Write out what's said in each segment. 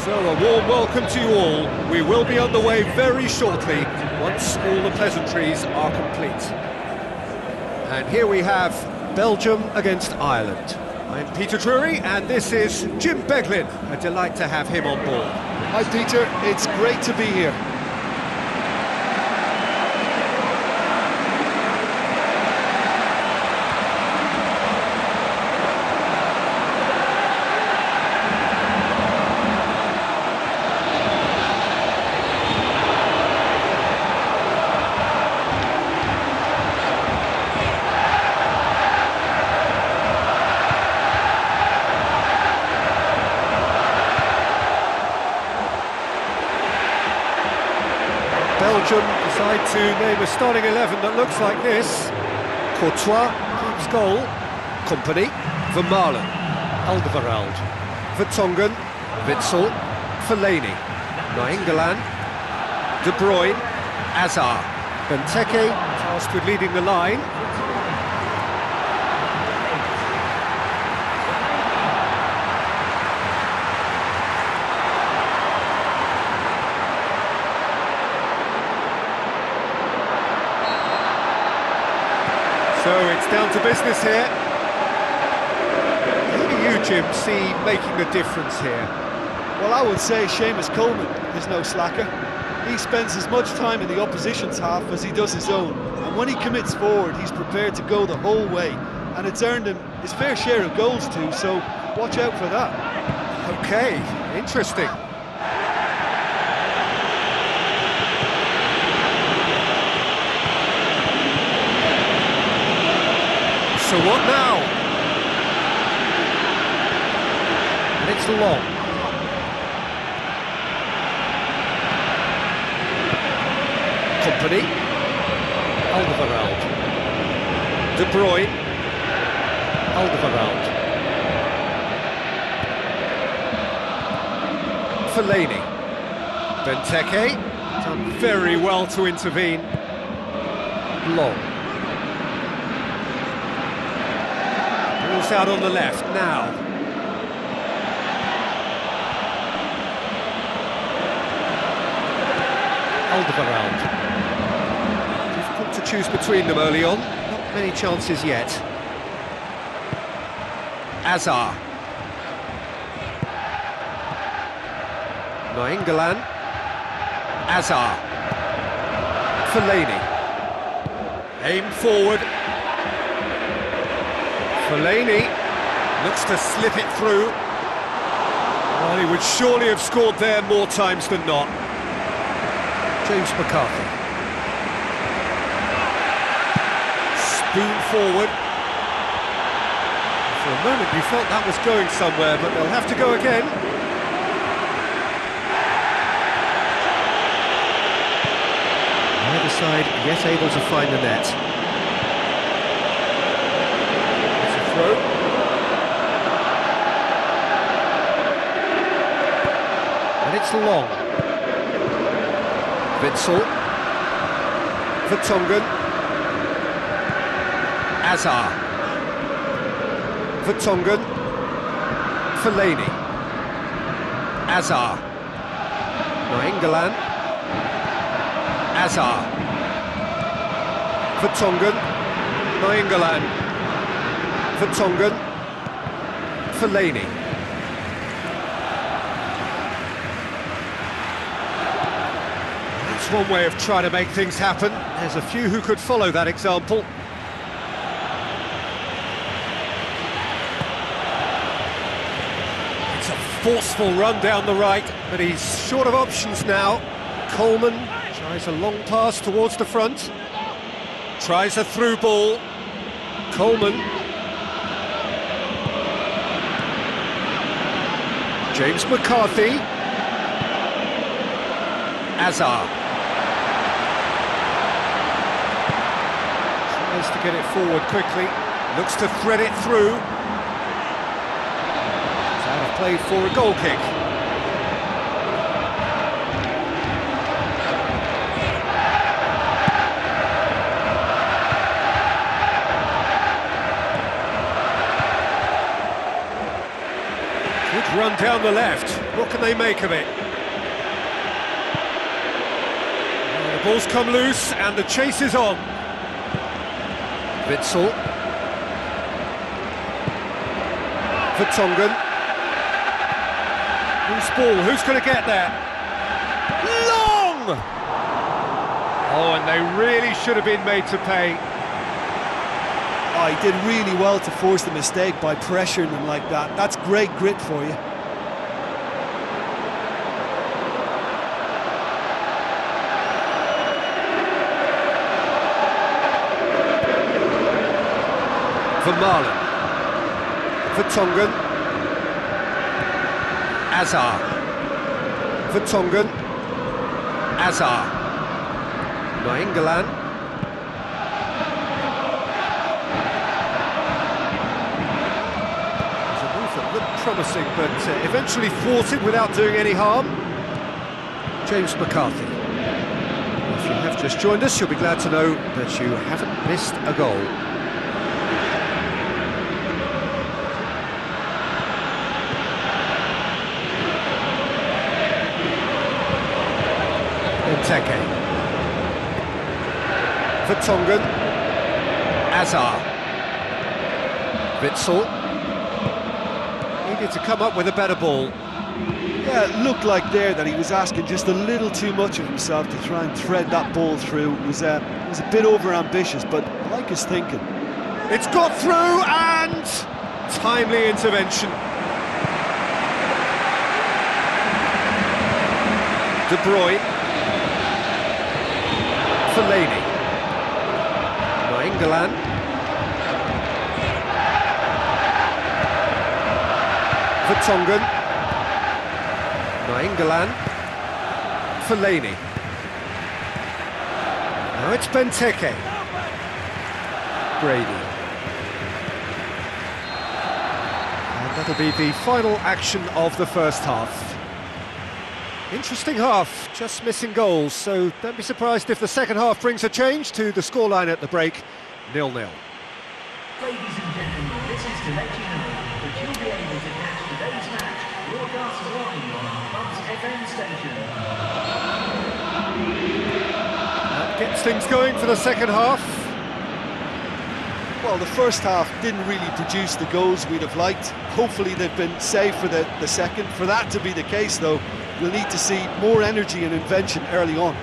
So a warm welcome to you all. We will be underway very shortly, once all the pleasantries are complete. And here we have Belgium against Ireland. I'm Peter Drury, and this is Jim Beglin. A delight to have him on board. Hi Peter, it's great to be here. Belgium decide to name a starting 11 that looks like this. Courtois keeps goal. Kompany, Vermaelen, Alderweireld, Vertonghen, Witsel, Fellaini, Nainggolan, De Bruyne, Hazard, Benteke tasked with leading the line. So it's down to business here. Who do you, Jim, see making the difference here? Well, I would say Seamus Coleman is no slacker. He spends as much time in the opposition's half as he does his own. And when he commits forward, he's prepared to go the whole way. And it's earned him his fair share of goals too, so watch out for that. Okay, interesting. So what now? And it's long. Kompany, Alderweireld, De Bruyne, Alderweireld, Fellaini, Benteke, done very well to intervene. Long. Ball's out on the left now. Alderweireld. Difficult to choose between them early on. Not many chances yet. Hazard. Nainggolan. Hazard. Fellaini. Aim forward. Fellaini looks to slip it through. Well, he would surely have scored there more times than not. James McCarthy. Spoon forward. For a moment you felt that was going somewhere, but they'll have to go again. Either side yet able to find the net. And it's long. Witsel, Vertonghen, Hazard, Vertonghen, Fellaini, Hazard, Nainggolan, Hazard, Vertonghen, Nainggolan, Vertonghen, Fellaini. That's one way of trying to make things happen. There's a few who could follow that example. It's a forceful run down the right, but he's short of options now. Coleman tries a long pass towards the front. Tries a through ball. Coleman. James McCarthy. Hazard. Tries to get it forward quickly. Looks to thread it through. It's out of play for a goal kick. Good run down the left. What can they make of it? The ball's come loose and the chase is on. Witsel. Vertonghen. Loose ball, who's going to get there? Long! Oh, and they really should have been made to pay. Oh, he did really well to force the mistake by pressuring them like that. That's great grit for you. Vermaelen. Vertonghen. Azar. Vertonghen. Azar. Nainggolan. There's a move that looked promising, but eventually thwarted without doing any harm. James McCarthy. If you have just joined us, you'll be glad to know that you haven't missed a goal. Benteke. Vertonghen. Azar. Witsel. Needed to come up with a better ball. Yeah, it looked like there that he was asking just a little too much of himself to try and thread that ball through. It was a bit over-ambitious, but I like his thinking. It's got through and timely intervention. De Bruyne. Fellaini. Nainggolan. Vertonghen. Nainggolan. Fellaini. Now it's Benteke. Brady. And that'll be the final action of the first half. Interesting half, just missing goals, so don't be surprised if the second half brings a change to the scoreline at the break, 0-0. Ladies and gentlemen, this is to let you know that you'll be able to catch today's match broadcast live on our Pubs FM station. That gets things going for the second half. Well, the first half didn't really produce the goals we'd have liked. Hopefully they've been saved for the second. For that to be the case, though, we'll need to see more energy and invention early on.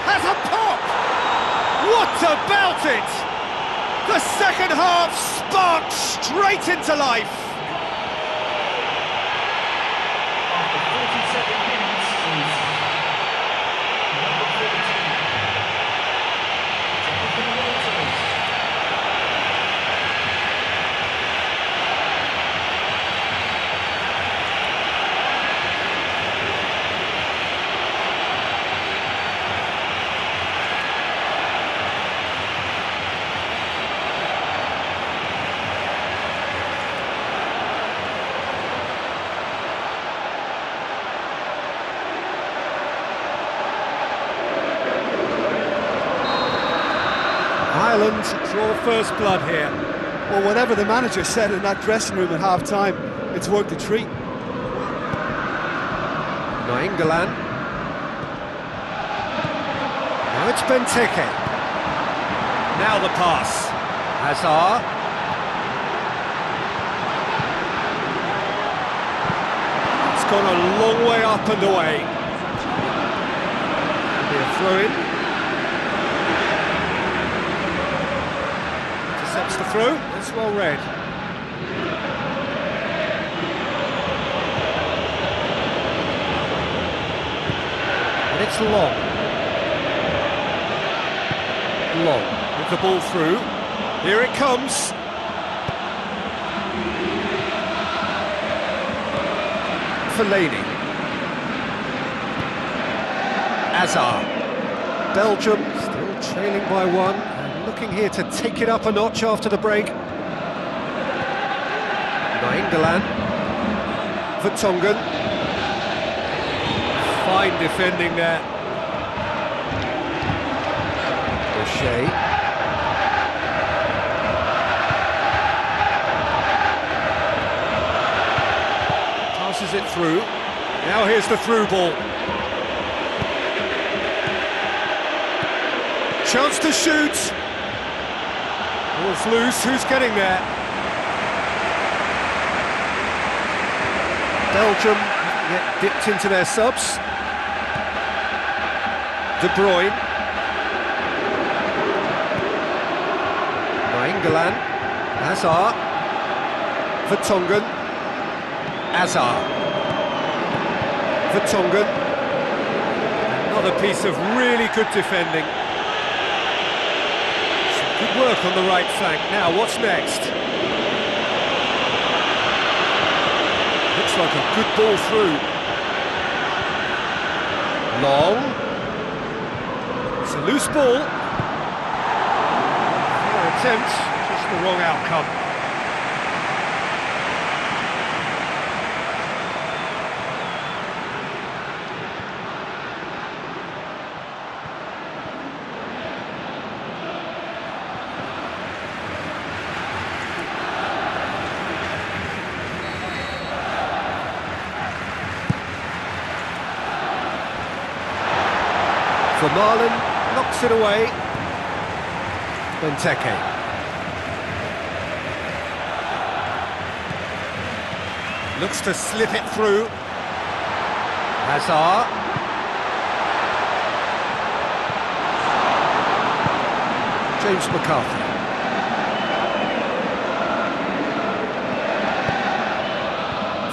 Has a pop! What about it? The second half sparked straight into life. After 47 minutes is number 14. Ireland draw first blood here. Well, whatever the manager said in that dressing room at half-time, it's worked a treat. Nainggolan. Now it's Benteke. Now the pass. Azar. It's gone a long way up and away. Be a throw-in. Intercepts the throw. It's well read. And it's Long. Long with the ball through. Here it comes. Fellaini. Azar. Belgium still trailing by one and looking here to take it up a notch after the break. Nainggolan. Vertonghen. Fine defending there. Shea. Passes it through. Now here's the through ball. Chance to shoot. Ball's loose. Who's getting there? Belgium get dipped into their subs. De Bruyne. Nainggolan. Hazard. Vertonghen. Hazard. Vertonghen. Another piece of really good defending. Some good work on the right flank. Now, what's next? Looks like a good ball through. Long. It's a loose ball. Fair attempt, just the wrong outcome. For Marlon, knocks it away. Benteke. Looks to slip it through. Hazard. James McCarthy.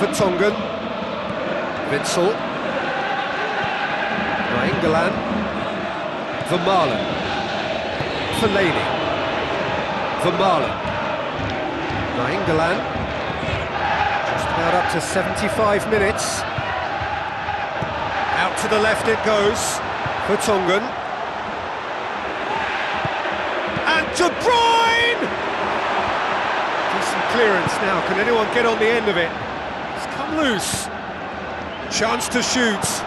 Vertonghen. Witsel. Nainggolan. Vermaelen. Fellaini. Vermaelen. Nainggolan. Just about up to 75 minutes. Out to the left it goes. Vertonghen. And De Bruyne! Decent clearance now. Can anyone get on the end of it? It's come loose. Chance to shoot.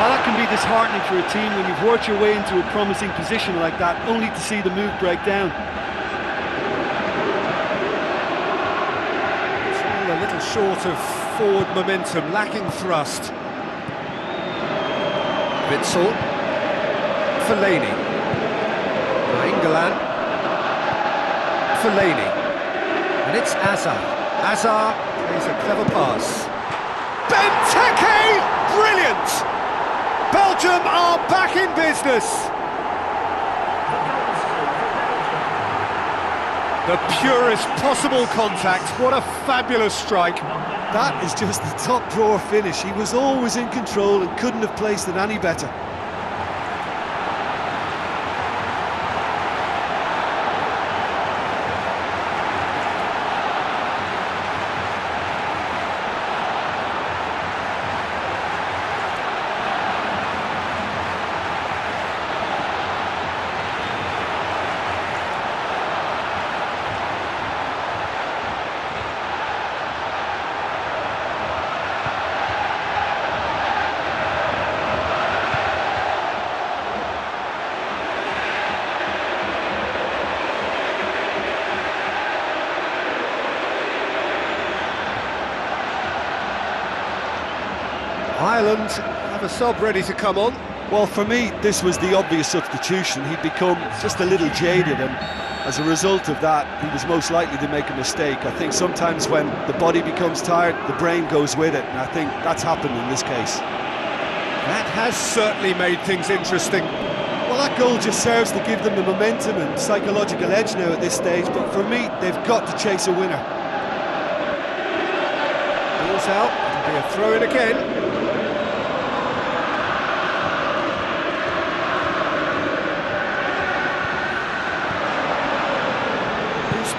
That can be disheartening for a team when you've worked your way into a promising position like that, only to see the move break down. It's all a little short of forward momentum, lacking thrust. Witsel. Fellaini. Nainggolan. Fellaini. And it's Hazard. Hazard plays a clever pass. Benteke! Brilliant! Belgium are back in business. The purest possible contact. What a fabulous strike. That is just the top drawer finish. He was always in control and couldn't have placed it any better. Ireland have a sub ready to come on. Well, for me, this was the obvious substitution. He'd become just a little jaded, and as a result of that, he was most likely to make a mistake. I think sometimes when the body becomes tired, the brain goes with it, and I think that's happened in this case. That has certainly made things interesting. Well, that goal just serves to give them the momentum and psychological edge now at this stage, but for me, they've got to chase a winner. Ball's out, it'll be a throw-in again.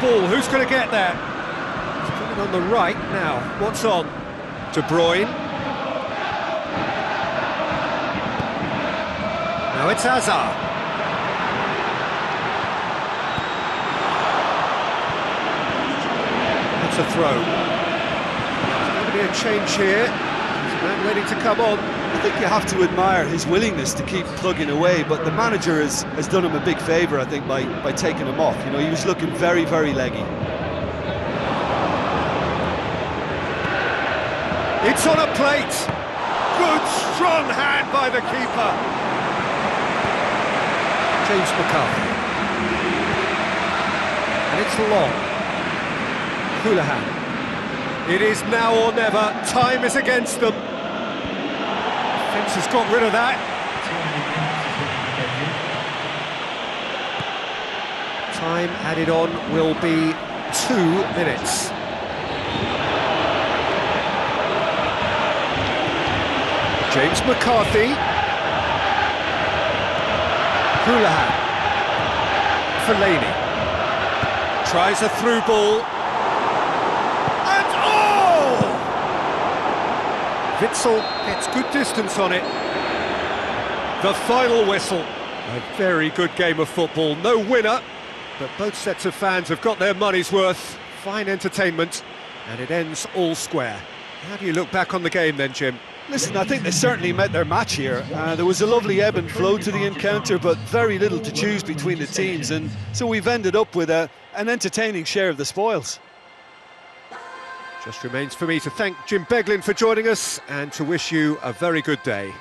Ball, who's going to get there? He's coming on the right now. What's on? De Bruyne. Now it's Hazard. That's a throw. There's going to be a change here. There's a man ready to come on. I think you have to admire his willingness to keep plugging away, but the manager has done him a big favour, I think, by taking him off. You know, he was looking very, very leggy. It's on a plate. Good, strong hand by the keeper. James McCarthy. And it's long. Houlihan. It is now or never. Time is against them. Defence has got rid of that. Time added on will be 2 minutes. James McCarthy. Houlihan. Fellaini. Tries a through ball. And oh! Witsel gets good distance on it. The final whistle. A very good game of football. No winner, but both sets of fans have got their money's worth. Fine entertainment, and it ends all square. How do you look back on the game then, Jim? Listen, I think they certainly met their match here. There was a lovely ebb and flow to the encounter, but very little to choose between the teams, and so we've ended up with an entertaining share of the spoils. Just remains for me to thank Jim Beglin for joining us and to wish you a very good day.